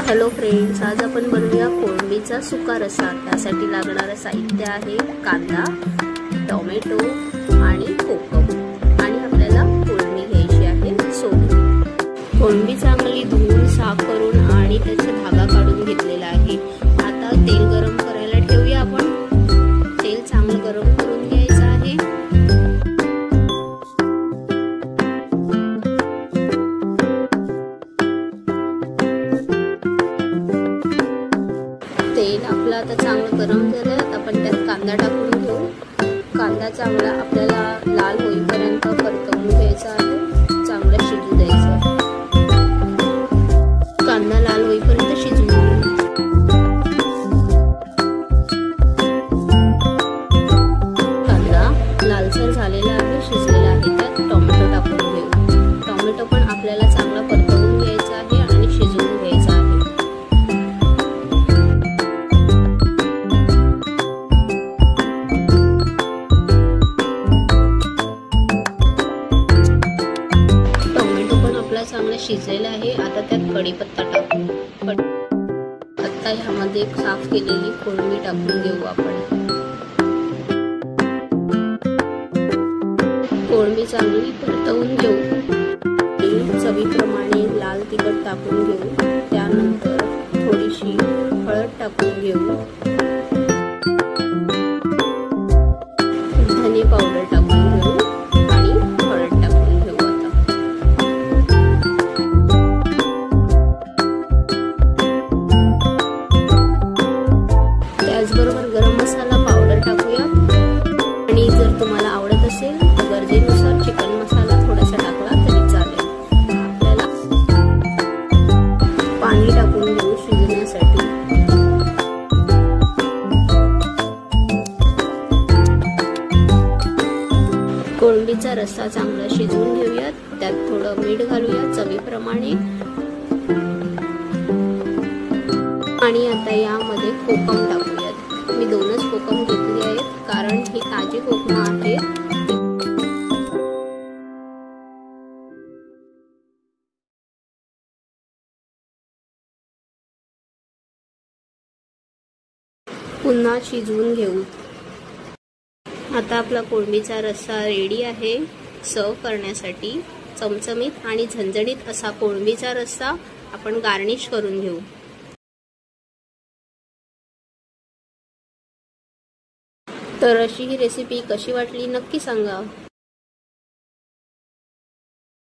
Hello friends, आज आपण बनवूया कोळंबीचा सुका रस्सा। त्यासाठी लागणारे साहित्य आहे कांदा, टोमॅटो आणि कोकम आणि आपल्याला कोळंबी घ्यायची आहे सोलून। कोळंबी चांगली धुवून साफ करून आणि त्याचा धागा काढून घेतलेला आहे। आता तेल गरम करायला ठेवूया आपण। तेल चांगलं गरम करून घ्यायचं आहे। तेल आपलं आता चांगलं गरम झालं। आपण त्यात कांदा टाकून घेऊ। कांदा चांगला आपल्याला लाल होईपर्यंत परतवून घ्यायचा आहे। चांगला शिजू द्यायचं। कांदा लाल होईपर्यंत शिजवून घेऊ। कांदा लालसर झालेला आहे, शिजलेला आहे। त्यात टोमॅटो टाकून घेऊ। टोमॅटो पण आपल्याला चांगला परतवून घ्यायचा आहे आणि शिजवून घ्यायचा आहे। चांगला शिजलेला आहे। आता त्यात कढीपत्ता टाकू। आता ह्यामध्ये साफ केलेली कोळंबी टाकून घेऊ आपण। कोळंबी चांगली परतवून घेऊ। चवीप्रमाणे लाल तिखट टाकून घेऊ। त्यानंतर थोडीशी हळद टाकून घेऊ। धने पावडर टाकून घेऊ आणि हळद टाकून घेऊ। त्याचबरोबर गरम मसाला पावडर टाकूया आणि जर तुम्हाला आवडत असेल तर गरजेनुसार चिकन मसाला थोडासा टाकला तरी चालेल। आपल्याला पाणी टाकून घेऊ शिजण्यासाठी। कोळंबीचा रस्सा चांगला शिजवून घेऊयात। त्यात थोडं मीठ घालूया चवीप्रमाणे आणि आता यामध्ये कोकम टाकूयात। मी 2च कोकम घेतले आहेत कारण ही ताजी कोकम आहेत। पुन्हा शिजवून घेऊ। आता आपला कोळंबीचा रस्सा रेडी आहे सर्व करण्यासाठी। चमचमीत आणि झणझणीत असा कोळंबीचा रस्सा आपण गार्निश करून घेऊ। तर अशी ही रेसिपी कशी वाटली नक्की सांगा।